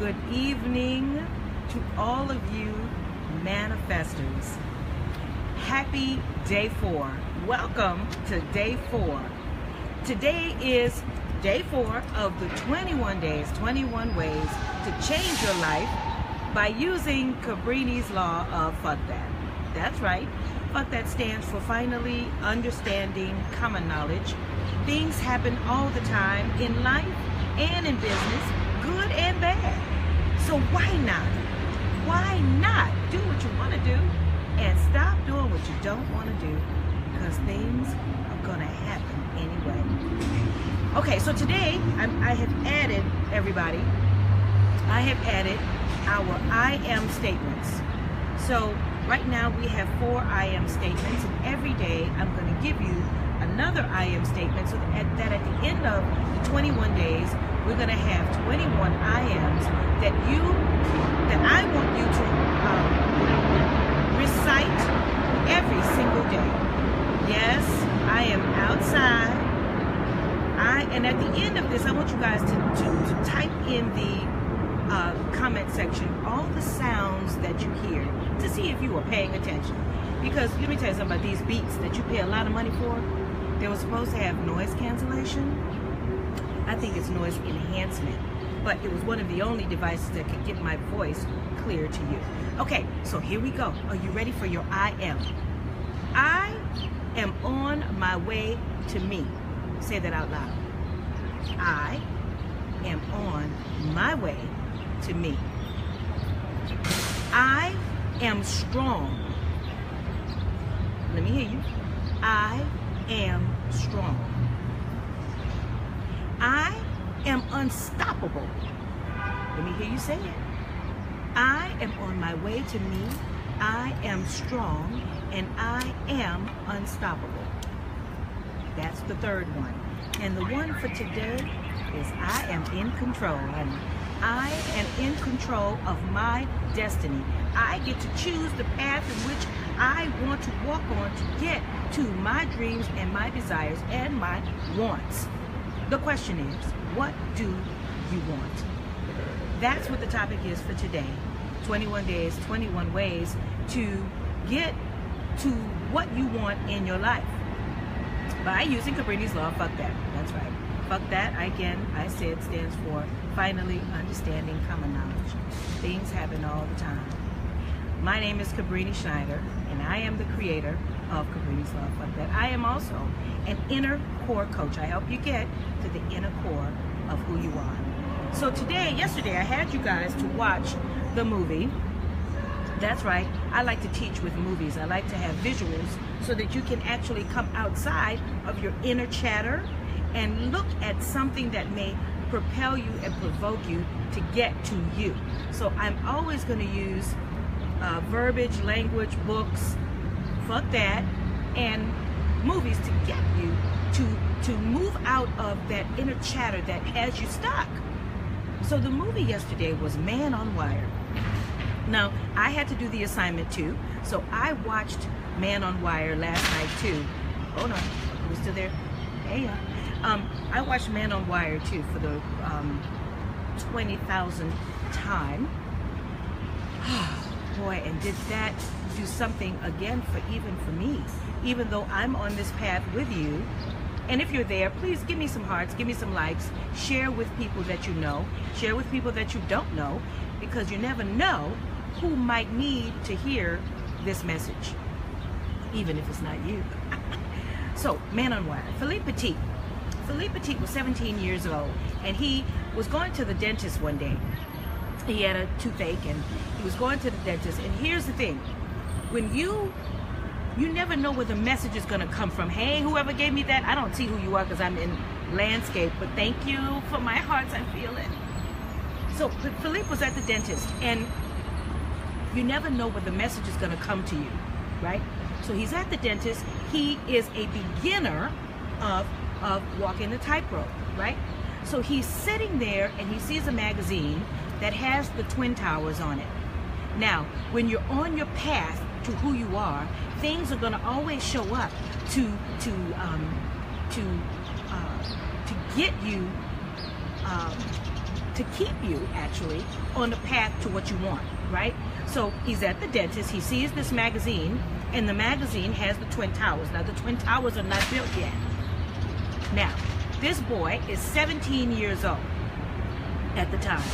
Good evening to all of you manifestors. Happy day 4. Welcome to day 4. Today is day 4 of the 21 days, 21 ways to change your life by using Cabrini's law of fuck that. That's right. Fuck that stands for finally understanding common knowledge. Things happen all the time in life and in business, good and bad. So why not? Why not do what you want to do and stop doing what you don't want to do, because things are going to happen anyway. Okay, so today I have added, everybody, I have added our I am statements. So right now we have 4 I am statements, and every day I'm going to give you another I am statement, so that at the end of the 21 days, we're going to have 21 I ams that I want you to recite every single day. Yes, I am outside. And at the end of this, I want you guys to type in the comment section all the sounds that you hear to see if you are paying attention. Because let me tell you something about these beats that you pay a lot of money for. They were supposed to have noise cancellation. I think it's noise enhancement, but it was one of the only devices that could get my voice clear to you. Okay, so here we go. Are you ready for your I am? I am on my way to me. Say that out loud. I am on my way to me. I am strong. Let me hear you. I am strong. I am unstoppable. Let me hear you say it. I am on my way to me. I am strong, and I am unstoppable. That's the third one. And the one for today is I am in control, honey. I am in control of my destiny. I get to choose the path in which I want to walk on to get to my dreams and my desires and my wants. The question is, what do you want? That's what the topic is for today. 21 days, 21 ways to get to what you want in your life by using Cabrini's law, fuck that. That's right. Fuck that, again, I said, stands for finally understanding common knowledge. Things happen all the time. My name is Cabrini Schneider, and I am the creator of Cabrini's law, fuck that. I am also an inner core coach. I help you get to the inner core of who you are. So yesterday, I had you guys to watch the movie. That's right. I like to teach with movies. I like to have visuals so that you can actually come outside of your inner chatter and look at something that may propel you and provoke you to get to you. So I'm always going to use verbiage, language, books, fuck that, and movies to get you to move out of that inner chatter that has you stuck. So the movie yesterday was Man on Wire. Now, I had to do the assignment too, so I watched Man on Wire last night too. Oh no, are we still there? Hey, I watched Man on Wire too for the 20,000th time. Boy, and did that do something again even for me, even though I'm on this path with you. And if you're there, please give me some hearts, give me some likes, share with people that you know, share with people that you don't know, because you never know who might need to hear this message, even if it's not you. So, Man on Wire. Philippe Petit. Philippe Petit was 17 years old, and he was going to the dentist one day. He had a toothache, and he was going to the dentist. And here's the thing. When you never know where the message is going to come from. Hey, whoever gave me that, I don't see who you are because I'm in landscape, but thank you for my hearts, I feel it. So Philippe was at the dentist, and you never know where the message is going to come to you, right? So he's at the dentist. He is a beginner of walking the tightrope, right? So he's sitting there, and he sees a magazine that has the Twin Towers on it. Now, when you're on your path to who you are, things are going to always show up to get you to keep you actually on the path to what you want, right? So he's at the dentist, he sees this magazine, and the magazine has the Twin Towers. Now the Twin Towers are not built yet. Now, this boy is 17 years old at the time.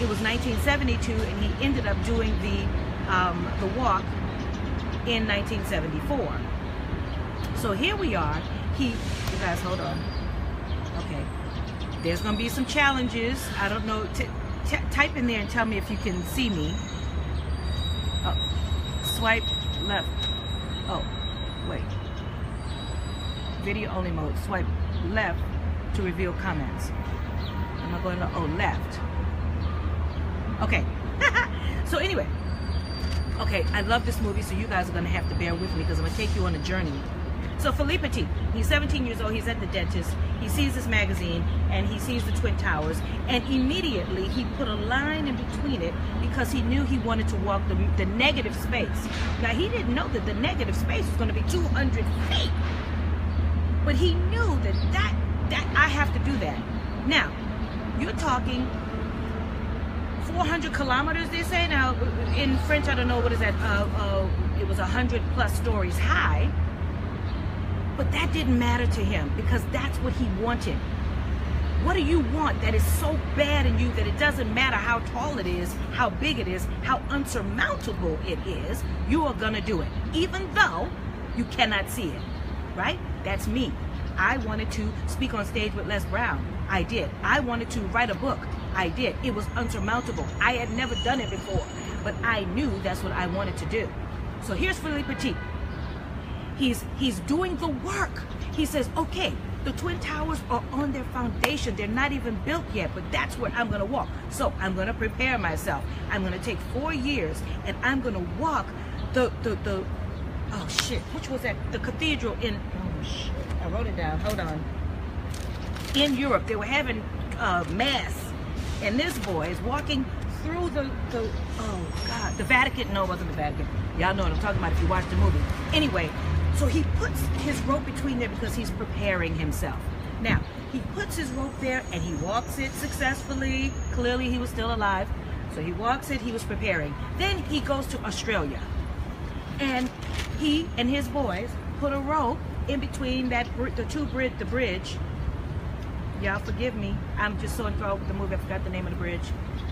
It was 1972, and he ended up doing the walk in 1974. So here we are. You guys, hold on. Okay. There's going to be some challenges. I don't know. Type in there and tell me if you can see me. Oh, swipe left. Oh, wait. Video only mode. Swipe left to reveal comments. Am I going to, oh, left. Okay. So anyway. Okay, I love this movie, so you guys are going to have to bear with me because I'm going to take you on a journey. So Philippe Petit, he's 17 years old, he's at the dentist, he sees this magazine, and he sees the Twin Towers, and immediately he put a line in between it because he knew he wanted to walk the negative space. Now, he didn't know that the negative space was going to be 200 feet, but he knew that I have to do that. Now, you're talking 400 kilometers, they say. Now, in French, I don't know, what is that? It was 100+ stories high. But that didn't matter to him because that's what he wanted. What do you want that is so bad in you that it doesn't matter how tall it is, how big it is, how unsurmountable it is, you are gonna do it, even though you cannot see it, right? That's me. I wanted to speak on stage with Les Brown. I did. I wanted to write a book. I did. It was unsurmountable. I had never done it before, but I knew that's what I wanted to do. So here's Philippe Petit. He's doing the work. He says, okay, the Twin Towers are on their foundation. They're not even built yet, but that's where I'm going to walk. So I'm going to prepare myself. I'm going to take 4 years, and I'm going to walk the oh shit, which was that? The cathedral in, oh shit, I wrote it down, hold on. In Europe, they were having mass, and this boy is walking through the oh God, the Vatican. No, it wasn't the Vatican. Y'all know what I'm talking about if you watch the movie. Anyway, so he puts his rope between there because he's preparing himself. Now, he puts his rope there and he walks it successfully. Clearly, he was still alive. So he walks it, he was preparing. Then he goes to Australia. And he and his boys put a rope in between the bridge. Y'all forgive me. I'm just so enthralled with the movie, I forgot the name of the bridge.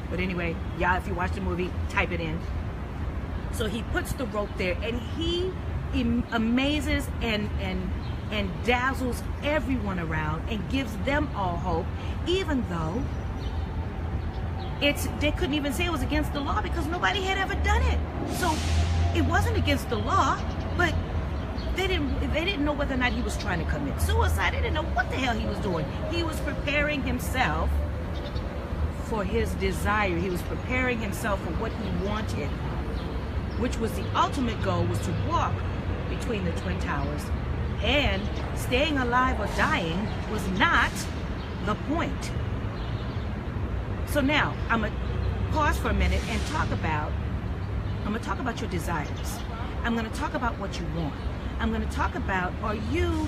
But anyway, y'all, if you watch the movie, type it in. So he puts the rope there, and he amazes and dazzles everyone around and gives them all hope, even though they couldn't even say it was against the law because nobody had ever done it. So it wasn't against the law, but they didn't know whether or not he was trying to commit suicide. They didn't know what the hell he was doing. He was preparing himself for his desire. He was preparing himself for what he wanted, which was the ultimate goal, was to walk between the Twin Towers. And staying alive or dying was not the point. So now I'm gonna pause for a minute and talk about your desires. I'm gonna talk about what you want. I'm gonna talk about, are you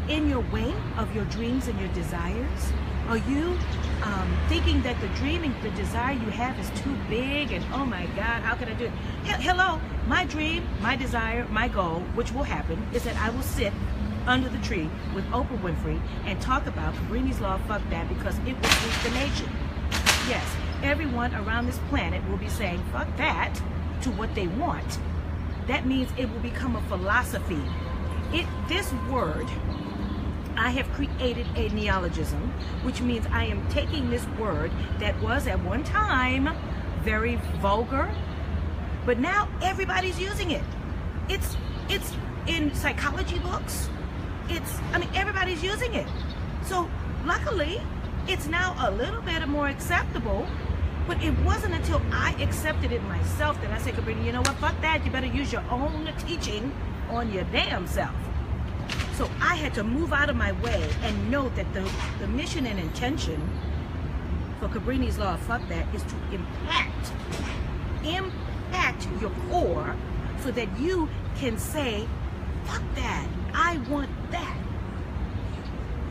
in your way of your dreams and your desires? Are you thinking that the desire you have is too big and oh my God, how can I do it? Hello, my dream, my desire, my goal, which will happen, is that I will sit under the tree with Oprah Winfrey and talk about Cabrini's Law, fuck that, because it will sweep the nation. Yes, everyone around this planet will be saying fuck that to what they want. That means it will become a philosophy. This word, I have created a neologism, which means I am taking this word that was at one time very vulgar, but now everybody's using it. It's in psychology books. Everybody's using it. So luckily, it's now a little bit more acceptable, but it wasn't until I accepted it myself that I said, Cabrini, you know what, fuck that, you better use your own teaching on your damn self. So I had to move out of my way and know that the mission and intention for Cabrini's Law, fuck that, is to impact your core so that you can say, fuck that, I want that.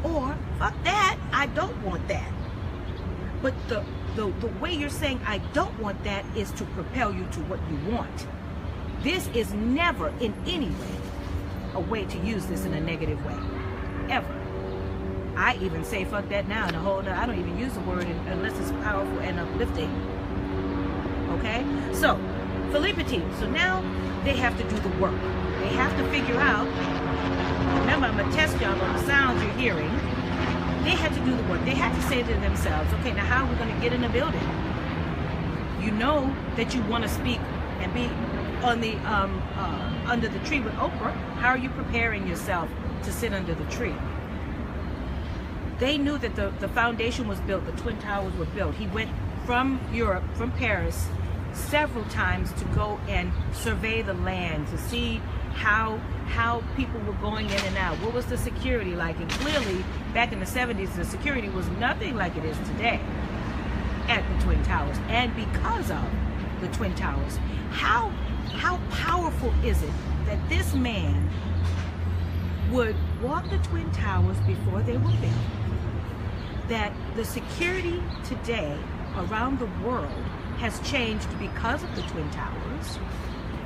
Or, fuck that, I don't want that. But the way you're saying I don't want that is to propel you to what you want. This is never in any way a way to use this in a negative way, ever. I even say fuck that now in a whole, I don't even use the word unless it's powerful and uplifting. Okay? So, Philippe Petit, so now they have to do the work. They have to figure out, remember I'm going to test y'all on the sounds you're hearing. They had to do the work. They had to say to themselves, okay, now how are we going to get in the building? You know that you want to speak and be on the under the tree with Oprah. How are you preparing yourself to sit under the tree? They knew that the foundation was built, the Twin Towers were built. He went from Europe, from Paris, several times to go and survey the land, to see how people were going in and out. What was the security like? And clearly, back in the 70s, the security was nothing like it is today at the Twin Towers. And because of the Twin Towers, how powerful is it that this man would walk the Twin Towers before they were built? That the security today around the world has changed because of the Twin Towers,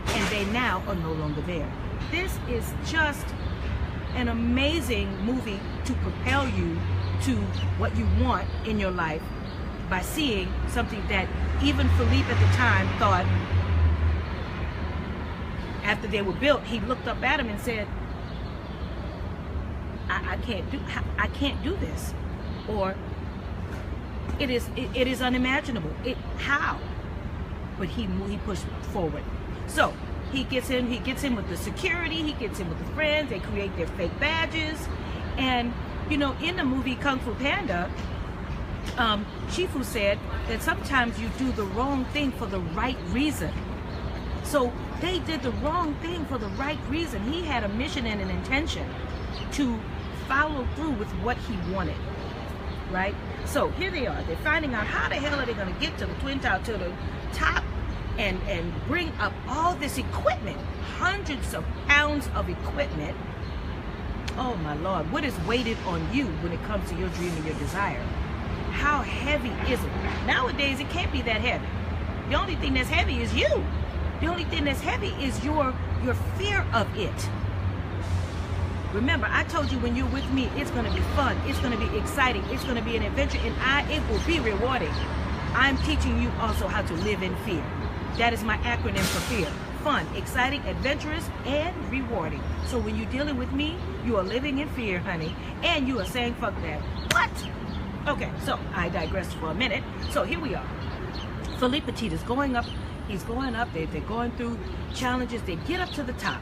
and they now are no longer there. This is just an amazing movie to propel you to what you want in your life by seeing something that even Philippe at the time thought, after they were built, he looked up at him and said, I can't do this, or it is unimaginable. How? But he pushed forward. So he gets in with the security, he gets in with the friends, they create their fake badges. And you know, in the movie Kung Fu Panda, Shifu said that sometimes you do the wrong thing for the right reason. So they did the wrong thing for the right reason. He had a mission and an intention to follow through with what he wanted, right? So here they are. They're finding out how the hell are they going to get to the Twin Tower, to the top, and bring up all this equipment, hundreds of pounds of equipment. Oh my Lord, what is weighted on you when it comes to your dream and your desire? How heavy is it? Nowadays, it can't be that heavy. The only thing that's heavy is you. The only thing that's heavy is your fear of it. Remember, I told you when you're with me, it's going to be fun. It's going to be exciting. It's going to be an adventure, and it will be rewarding. I'm teaching you also how to live in fear. That is my acronym for fear. Fun, exciting, adventurous, and rewarding. So when you're dealing with me, you are living in fear, honey, and you are saying, fuck that. What? Okay, so I digressed for a minute. So here we are. Philippe Petit is going up. He's going up. They're going through challenges. They get up to the top.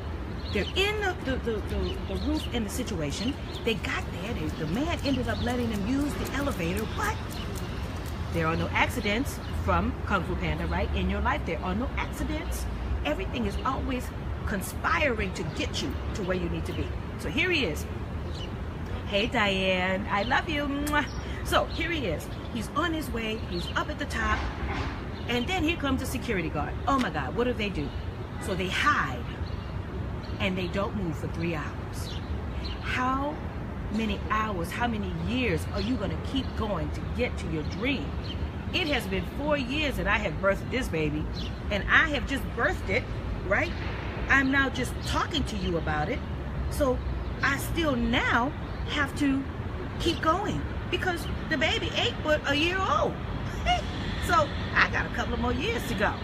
They're in the roof in the situation. They got there. The man ended up letting them use the elevator. What? There are no accidents from Kung Fu Panda, right? In your life, there are no accidents. Everything is always conspiring to get you to where you need to be. So here he is. Hey, Diane, I love you. Mwah. So here he is. He's on his way. He's up at the top. And then here comes the security guard. Oh my God, what do? So they hide and they don't move for 3 hours. How many hours, how many years are you going to keep going to get to your dream? It has been 4 years that I have birthed this baby, and I have just birthed it, right? I'm now just talking to you about it. So I still now have to keep going because the baby ain't but a year old. So I got a couple of more years to go.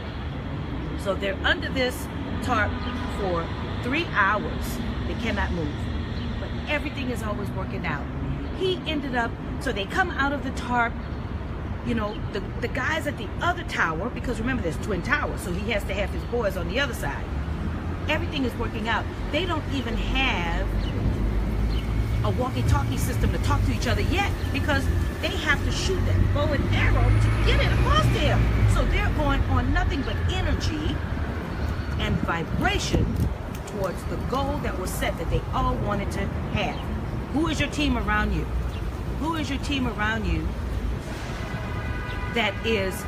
So they're under this tarp for 3 hours. They cannot move. But everything is always working out. He ended up, so they come out of the tarp. You know, the guys at the other tower, because remember there's Twin Towers, so he has to have his boys on the other side. Everything is working out. They don't even have a walkie-talkie system to talk to each other yet because they have to shoot that bow and arrow to get it across to him. So they're going on nothing but energy and vibration towards the goal that was set that they all wanted to have. Who is your team around you? Who is your team around you that is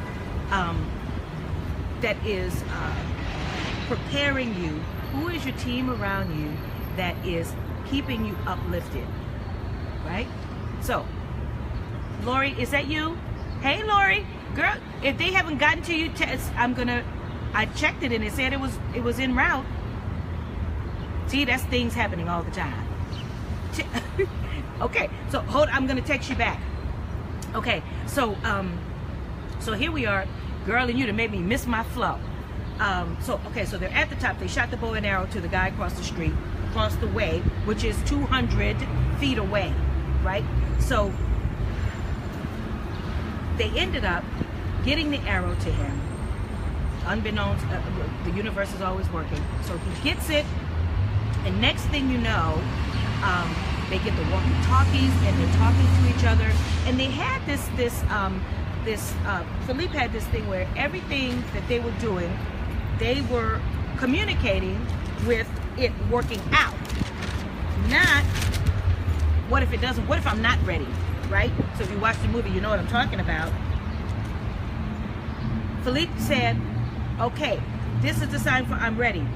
preparing you? Who is your team around you that is keeping you uplifted, right? So, Lori, is that you? Hey, Lori, girl, if they haven't gotten to you, I checked it and it said it was en route. See, that's things happening all the time. Okay, so hold, I'm gonna text you back. Okay, so here we are, girl, and you done made me miss my flow. So they're at the top. They shot the bow and arrow to the guy across the street, across the way, which is 200 feet away, right? So they ended up getting the arrow to him, unbeknownst, the universe is always working. So he gets it, and next thing you know, they get the walkie-talkies, and they're talking to each other. And they had Philippe had this thing where everything that they were doing, they were communicating with it working out. Not, what if it doesn't, what if I'm not ready, right? So if you watch the movie, you know what I'm talking about. Philippe said, okay, this is the sign for I'm ready.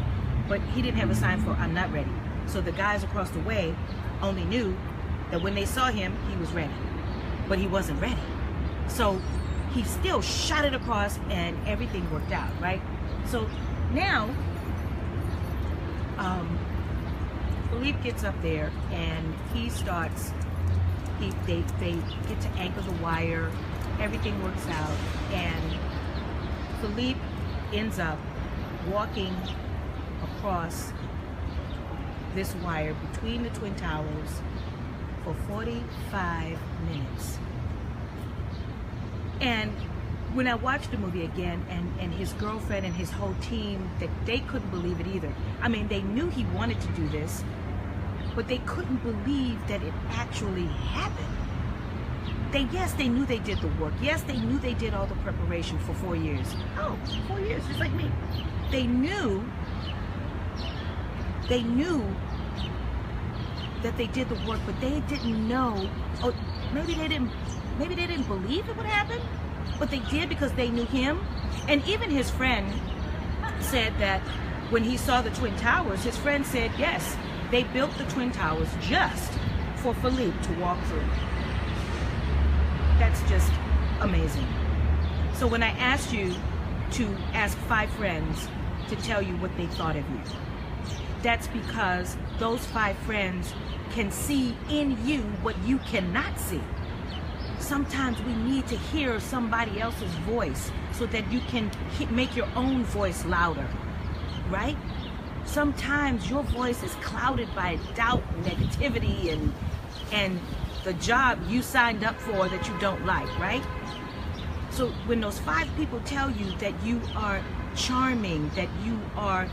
But he didn't have a sign for I'm not ready. So the guys across the way only knew that when they saw him, he was ready. But he wasn't ready. So he still shot it across and everything worked out, right? So now, Philippe gets up there and he starts, they get to anchor the wire, everything works out, and Philippe ends up walking across this wire between the Twin Towers for 45 minutes. And when I watched the movie again, and his girlfriend and his whole team, that they couldn't believe it either. I mean, they knew he wanted to do this, but they couldn't believe that it actually happened. Yes, they knew they did the work. Yes, they knew they did all the preparation for 4 years. Oh, 4 years, just like me. They knew that they did the work, but they didn't know, or maybe they didn't believe it would happen, but they did because they knew him. And even his friend said that when he saw the Twin Towers, his friend said, yes, they built the Twin Towers just for Philippe to walk through. That's just amazing. So when I asked you to ask 5 friends to tell you what they thought of you, that's because those 5 friends can see in you what you cannot see. Sometimes we need to hear somebody else's voice so that you can make your own voice louder, right? Sometimes your voice is clouded by doubt, negativity, and the job you signed up for that you don't like, right? So when those 5 people tell you that you are charming, that you are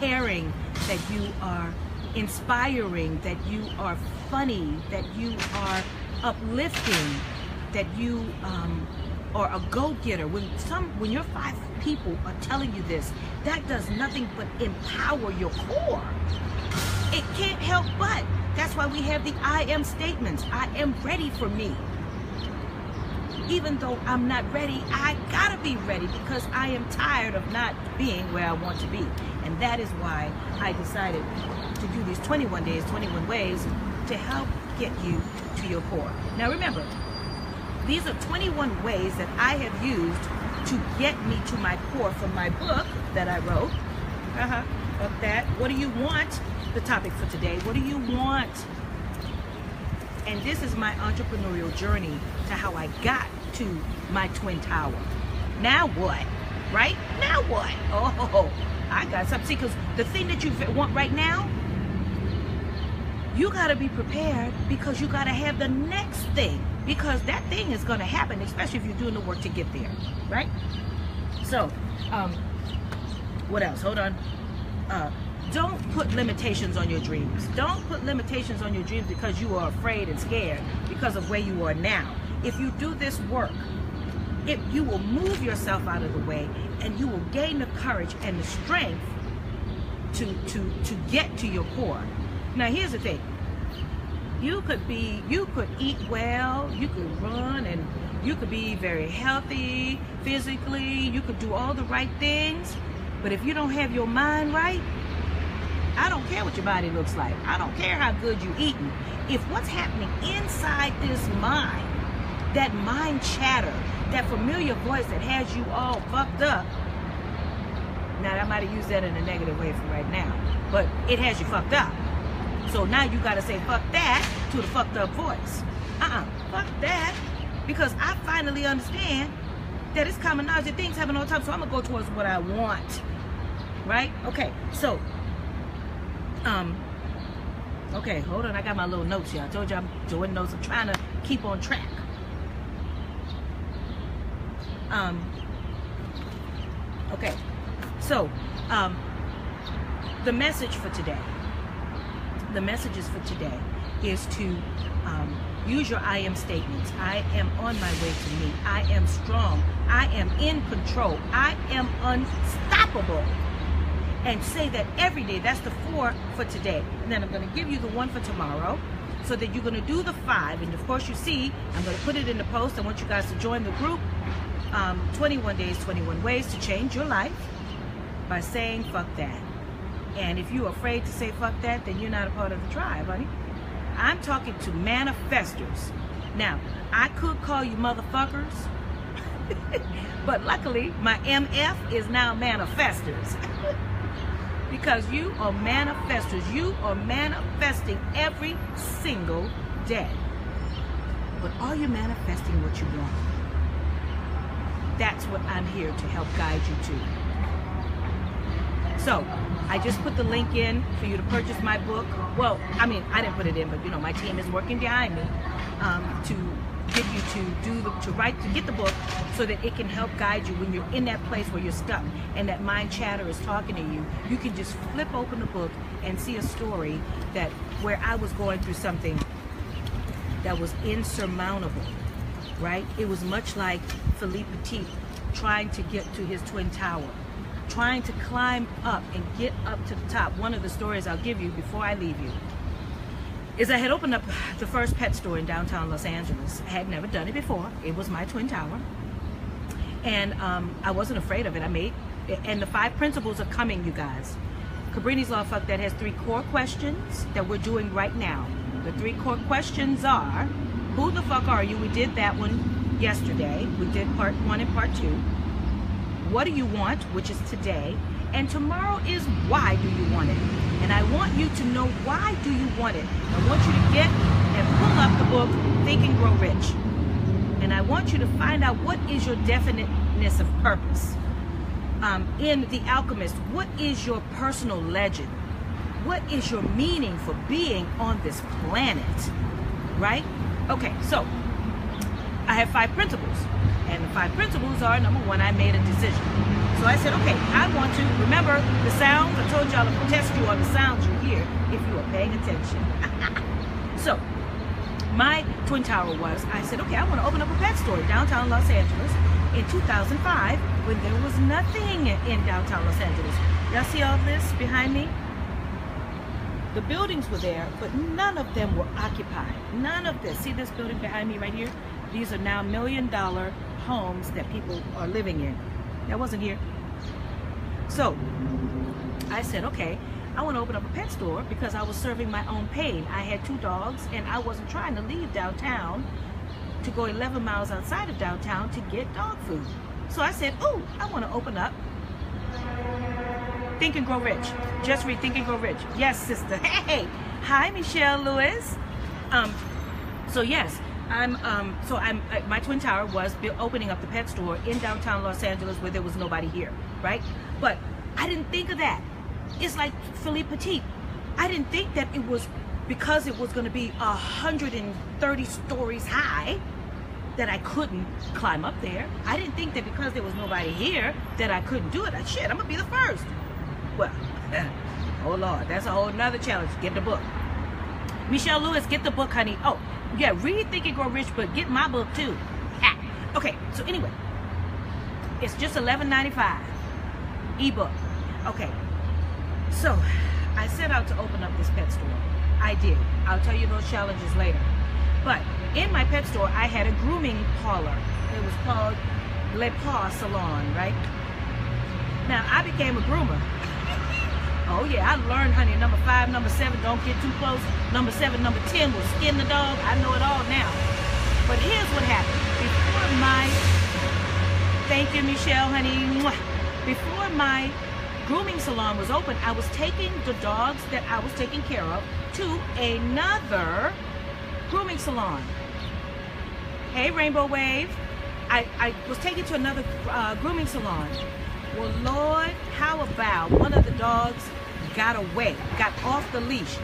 caring, that you are inspiring, that you are funny, that you are uplifting, that you are a go-getter, when your 5 people are telling you this, that does nothing but empower your core. It can't help but. That's why we have the I am statements. I am ready for me. Even though I'm not ready, I gotta be ready because I am tired of not being where I want to be. And that is why I decided to do these 21 days, 21 ways to help get you to your core. Now remember, these are 21 ways that I have used to get me to my core from my book that I wrote. Of that. What do you want? The topic for today. What do you want? And this is my entrepreneurial journey to how I got to my Twin Tower. Now what? Right? Now what? Oh, I got something. See, because the thing that you want right now, you got to be prepared because you got to have the next thing. Because that thing is going to happen, especially if you're doing the work to get there. Right? So, what else? Hold on. Don't put limitations on your dreams. Don't put limitations on your dreams because you are afraid and scared because of where you are now. If you do this work, you will move yourself out of the way and you will gain the courage and the strength to get to your core. Now here's the thing. You could eat well, you could run, and you could be very healthy physically, you could do all the right things, but if you don't have your mind right, I don't care what your body looks like. I don't care how good you're eating. If what's happening inside this mind that mind chatter, that familiar voice that has you all fucked up. Now, I might have used that in a negative way for right now, but it has you fucked up. So now you got to say fuck that to the fucked up voice. Fuck that. Because I finally understand that it's common knowledge that things happen all the time, so I'm going to go towards what I want. Right? Okay, so, okay, hold on. I got my little notes here. I told you I'm doing notes. I'm trying to keep on track. Okay, so, the messages for today is to use your I am statements. I am on my way to me. I am strong. I am in control. I am unstoppable. And say that every day. That's the 4 for today. And then I'm going to give you the 1 for tomorrow, so that you're going to do the 5. And of course, you see, I'm going to put it in the post. I want you guys to join the group. 21 days, 21 ways to change your life by saying fuck that. And if you're afraid to say fuck that, then you're not a part of the tribe, honey. I'm talking to manifestors. Now, I could call you motherfuckers, but luckily my MF is now manifestors. Because you are manifestors. You are manifesting every single day. But are you manifesting what you want? That's what I'm here to help guide you to. So, I just put the link in for you to purchase my book. Well, I mean, I didn't put it in, but you know, my team is working behind me to get you to get the book, so that it can help guide you when you're in that place where you're stuck and that mind chatter is talking to you. You can just flip open the book and see a story where I was going through something that was insurmountable, right? It was much like Philippe Petit trying to get to his twin tower, trying to climb up and get up to the top. One of the stories I'll give you before I leave you is I had opened up the first pet store in downtown Los Angeles. I had never done it before. It was my twin tower. And I wasn't afraid of it. And the 5 principles are coming, you guys. Cabrini's Law Fuck That has 3 core questions that we're doing right now. The 3 core questions are, who the fuck are you? We did that one yesterday. We did part 1 and part 2. What do you want, which is today. And tomorrow is why do you want it? And I want you to know, why do you want it? I want you to get and pull up the book, Think and Grow Rich. And I want you to find out, what is your definiteness of purpose? In The Alchemist, what is your personal legend? What is your meaning for being on this planet? Right? Okay, so I have 5 principles. And the 5 principles are, number 1, I made a decision. So I said, okay, I want to remember the sounds. I told y'all to test you on the sounds you hear if you are paying attention. So my twin tower was, I said, okay, I want to open up a pet store in downtown Los Angeles in 2005 when there was nothing in downtown Los Angeles. Y'all see all this behind me? The buildings were there, but none of them were occupied. None of this. See this building behind me right here? These are now $1 million homes that people are living in. That wasn't here. So I said, okay, I want to open up a pet store because I was serving my own pain. I had 2 dogs and I wasn't trying to leave downtown to go 11 miles outside of downtown to get dog food. So I said, oh, I want to open up Think and Grow Rich. Just read Think and Grow Rich. Yes, sister. Hey, hi, Michelle Lewis. So yes, my twin tower was opening up the pet store in downtown Los Angeles where there was nobody here, right? But I didn't think of that. It's like Philippe Petit. I didn't think that it was because it was going to be 130 stories high that I couldn't climb up there. I didn't think that because there was nobody here that I couldn't do it. Shit, I'm going to be the first. Well, oh Lord, that's a whole nother challenge. Get the book. Michelle Lewis, get the book, honey. Oh, yeah, read Think and Grow Rich, but get my book too. Okay, so anyway, it's just $11.95 ebook. Okay, so I set out to open up this pet store. I did. I'll tell you those challenges later. But in my pet store, I had a grooming parlor. It was called F.E.A.R Salon, right? Now, I became a groomer. Oh yeah, I learned, honey, number 5, number 7, don't get too close. Number 7, number 10 will skin the dog. I know it all now. But here's what happened. Before my, thank you, Michelle, honey. Before my grooming salon was open, I was taking the dogs that I was taking care of to another grooming salon. Hey, Rainbow Wave. I was taken to another grooming salon. Well, Lord, how about one of the dogs got away, got off the leash?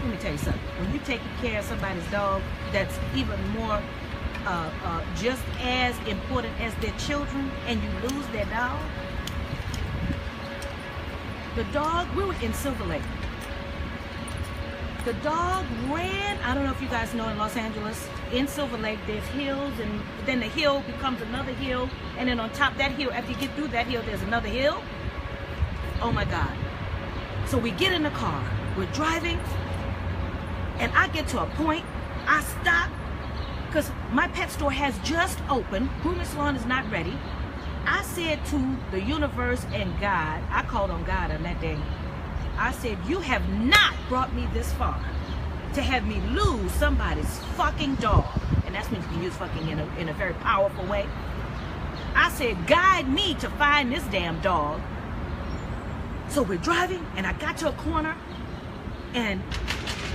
Let me tell you something. When you're taking care of somebody's dog, that's even more, just as important as their children, and you lose their dog. The dog, we were in Silver Lake. The dog ran, I don't know if you guys know in Los Angeles, in Silver Lake, there's hills, and then the hill becomes another hill, and then on top of that hill, after you get through that hill, there's another hill. Oh my God. So we get in the car, we're driving, and I get to a point, I stop, because my pet store has just opened, grooming salon is not ready. I said to the universe and God, I called on God on that day, I said, you have not brought me this far to have me lose somebody's fucking dog. And that's when you can use fucking in a very powerful way. I said, guide me to find this damn dog. So we're driving, and I got to a corner, and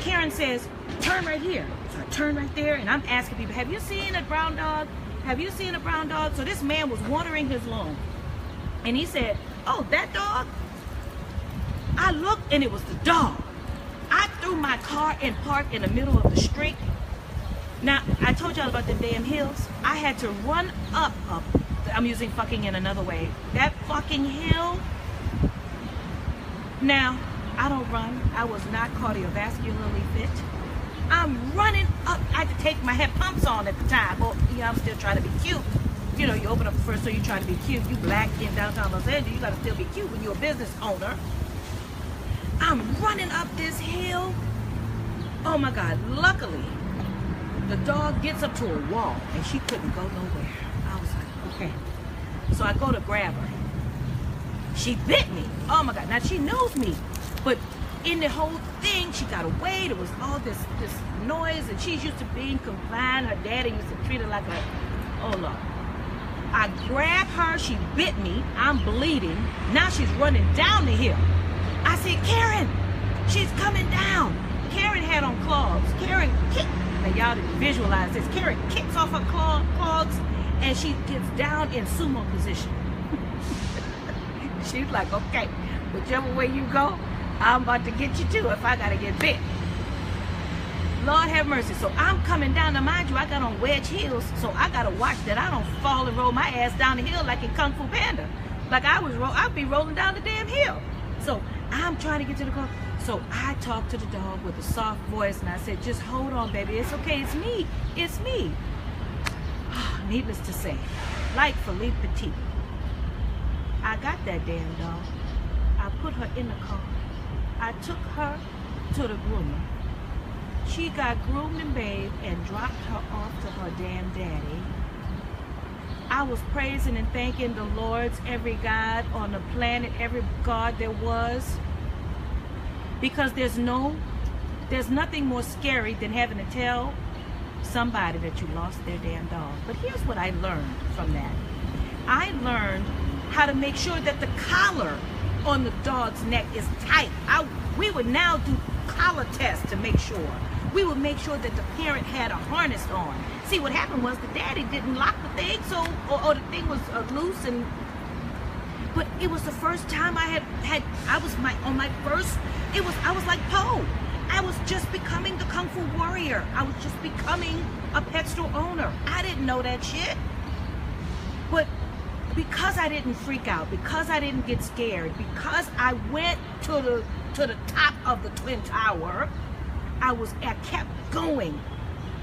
Karen says, turn right here. So I turn right there, and I'm asking people, have you seen a brown dog? Have you seen a brown dog? So this man was watering his lawn, and he said, oh, that dog? I looked, and it was the dog. I threw my car and parked in the middle of the street. Now, I told y'all about them damn hills. I had to run up, I'm using fucking in another way, that fucking hill. Now, I don't run. I was not cardiovascularly fit. I'm running up. I had to take my head pumps on at the time. Well, yeah, I'm still trying to be cute. You know, you open up the first store, you try to be cute. You black in downtown Los Angeles, you gotta still be cute when you're a business owner. I'm running up this hill. Oh my God, luckily, the dog gets up to a wall and she couldn't go nowhere. I was like, okay. So I go to grab her. She bit me. Oh my God, now she knows me. But in the whole thing, she got away. There was all this noise, and she's used to being confined. Her daddy used to treat her like a, oh Lord. I grab her, she bit me, I'm bleeding. Now she's running down the hill. I said, Karen, she's coming down. Karen had on clogs. Karen kicked, now y'all didn't visualize this. Karen kicks off her clogs, and she gets down in sumo position. She's like, okay, whichever way you go, I'm about to get you too if I gotta get bit. Lord have mercy. So I'm coming down. Now mind you, I got on wedge heels, so I gotta watch that I don't fall and roll my ass down the hill like in Kung Fu Panda. Like I'd be rolling down the damn hill. So I'm trying to get to the car. So I talked to the dog with a soft voice, and I said, just hold on, baby. It's okay. It's me. It's me. Needless to say, like Philippe Petit, I got that damn dog. I put her in the car. I took her to the groomer. She got groomed and bathed and dropped her off to her damn daddy. I was praising and thanking the Lord's every God on the planet, every God there was. Because there's nothing more scary than having to tell somebody that you lost their damn dog. But here's what I learned from that. I learned how to make sure that the collar on the dog's neck is tight. We would now do collar tests to make sure. We would make sure that the parent had a harness on. See, what happened was the daddy didn't lock the thing, so or the thing was loose, but it was the first time I was like Poe. I was just becoming the Kung Fu warrior. I was just becoming a pet store owner. I didn't know that shit. But because I didn't freak out, because I didn't get scared, because I went to the top of the Twin Tower, I kept going.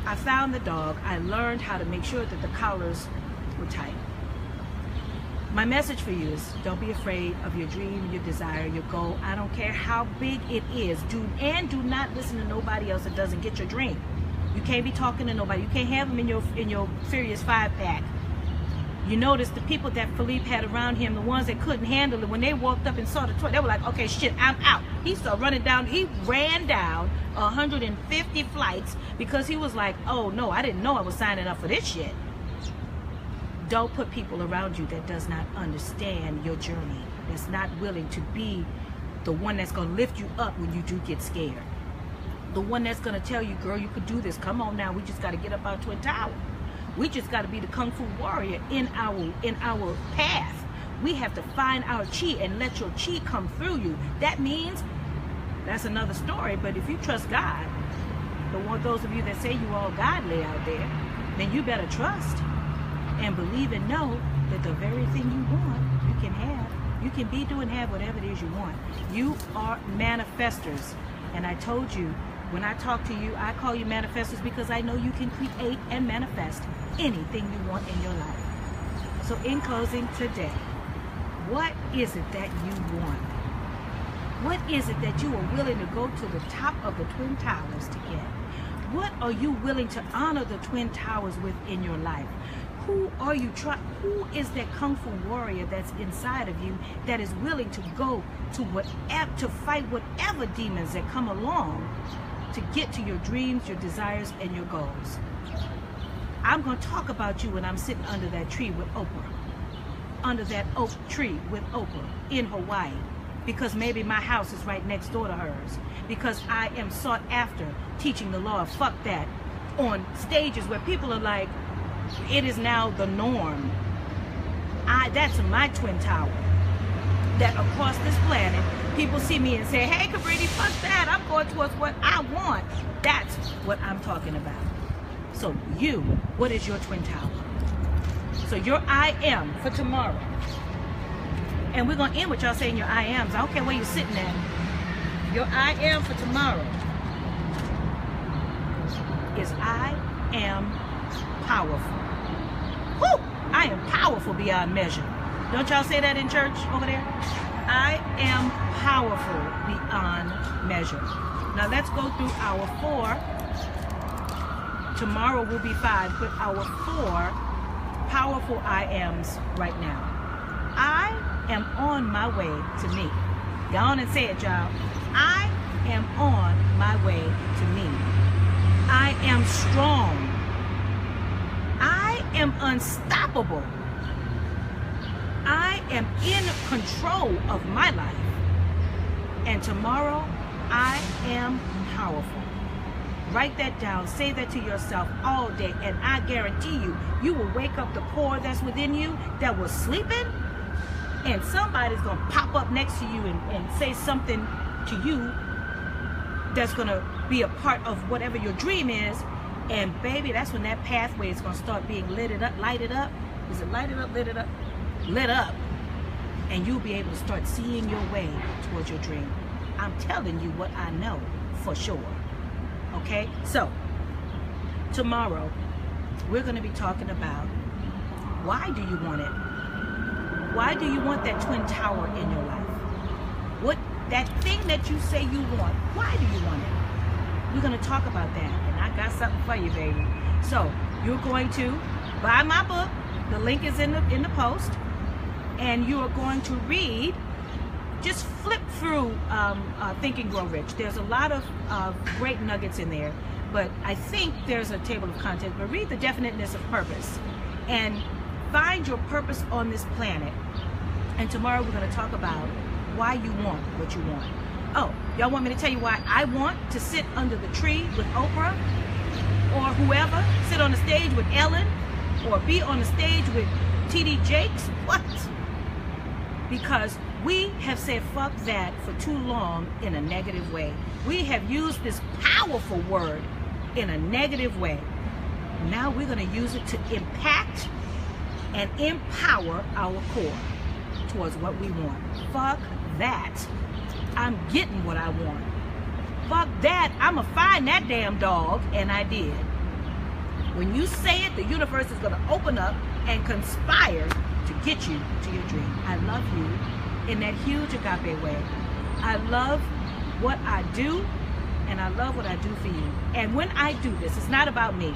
I found the dog. I learned how to make sure that the collars were tight. My message for you is, don't be afraid of your dream, your desire, your goal. I don't care how big it is. Do not listen to nobody else that doesn't get your dream. You can't be talking to nobody. You can't have them in your Furious 5-pack. You notice the people that Philippe had around him, the ones that couldn't handle it, when they walked up and saw the toy, they were like, okay, shit, I'm out. He started running down. He ran down 150 flights because he was like, oh, no, I didn't know I was signing up for this shit. Don't put people around you that does not understand your journey, that's not willing to be the one that's going to lift you up when you do get scared. The one that's going to tell you, girl, you could do this. Come on now, we just got to get up our Twin Tower. We just got to be the Kung Fu warrior in our path. We have to find our chi and let your chi come through you. That means, that's another story, but if you trust God, those of you that say you all godly out there, then you better trust and believe and know that the very thing you want, you can have. You can be, do, and have whatever it is you want. You are manifestors. And I told you, when I talk to you, I call you manifestors because I know you can create and manifest anything you want in your life. So in closing today, what is it that you want? What is it that you are willing to go to the top of the Twin Towers to get? What are you willing to honor the Twin Towers with in your life? Who are you who is that Kung Fu warrior that's inside of you that is willing to go to fight whatever demons that come along to get to your dreams, your desires, and your goals? I'm going to talk about you when I'm sitting under that tree with Oprah. Under that oak tree with Oprah in Hawaii. Because maybe my house is right next door to hers. Because I am sought after teaching the law of fuck that on stages where people are like, it is now the norm. That's my Twin Tower. That across this planet, people see me and say, hey, Cabrini, fuck that. I'm going towards what I want. That's what I'm talking about. So what is your Twin Tower? So your I am for tomorrow. And we're going to end with y'all saying your I ams. I don't care where you're sitting at. Your I am for tomorrow is I am powerful. Woo! I am powerful beyond measure. Don't y'all say that in church over there? I am powerful beyond measure. Now let's go through our 4. Tomorrow will be 5, but our 4 powerful I ams right now. I am on my way to me. Go on and say it, y'all. I am on my way to me. I am strong. I am unstoppable. I am in control of my life. And tomorrow, I am powerful. Write that down. Say that to yourself all day. And I guarantee you, you will wake up the core that's within you that was sleeping. And somebody's going to pop up next to you and say something to you that's going to be a part of whatever your dream is. And baby, that's when that pathway is going to start being lighted up. Is it lighted up, lit it up? Lit up. And you'll be able to start seeing your way towards your dream. I'm telling you what I know for sure. Okay? So, tomorrow, we're going to be talking about why do you want it? Why do you want that Twin Tower in your life? What, that thing that you say you want, why do you want it? We're going to talk about that. And I got something for you, baby. So, you're going to buy my book. The link is in the post. And you are going to read, just flip through Think and Grow Rich. There's a lot of great nuggets in there. But I think there's a table of contents. But read the definiteness of purpose. And find your purpose on this planet. And tomorrow we're going to talk about why you want what you want. Oh, y'all want me to tell you why I want to sit under the tree with Oprah or whoever, sit on the stage with Ellen or be on the stage with T.D. Jakes? What? Because we have said fuck that for too long in a negative way. We have used this powerful word in a negative way. Now we're going to use it to impact and empower our core towards what we want. Fuck that. I'm getting what I want. Fuck that. I'm going to find that damn dog, and I did. When you say it, the universe is going to open up and conspire to get you to your dream. I love you in that huge agape way. I love what I do, and I love what I do for you. And when I do this, it's not about me.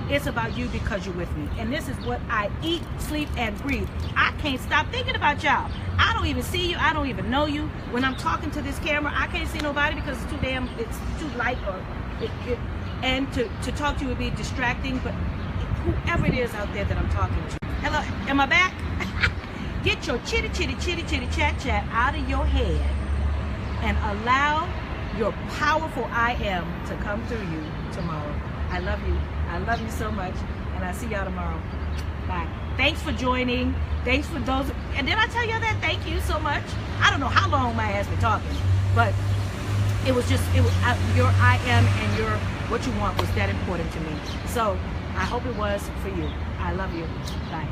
It's about you because you're with me. And this is what I eat, sleep, and breathe. I can't stop thinking about y'all. I don't even see you. I don't even know you. When I'm talking to this camera, I can't see nobody because it's too light, and to talk to you would be distracting. But whoever it is out there that I'm talking to. Hello, am I back? Get your chitty chat out of your head and allow your powerful I am to come through you tomorrow. I love you. I love you so much. And I'll see y'all tomorrow. Bye. Thanks for joining. Thanks for those. And did I tell you that? Thank you so much. I don't know how long my ass been talking, but it was your I am and your what you want was that important to me. So I hope it was for you. I love you. Bye.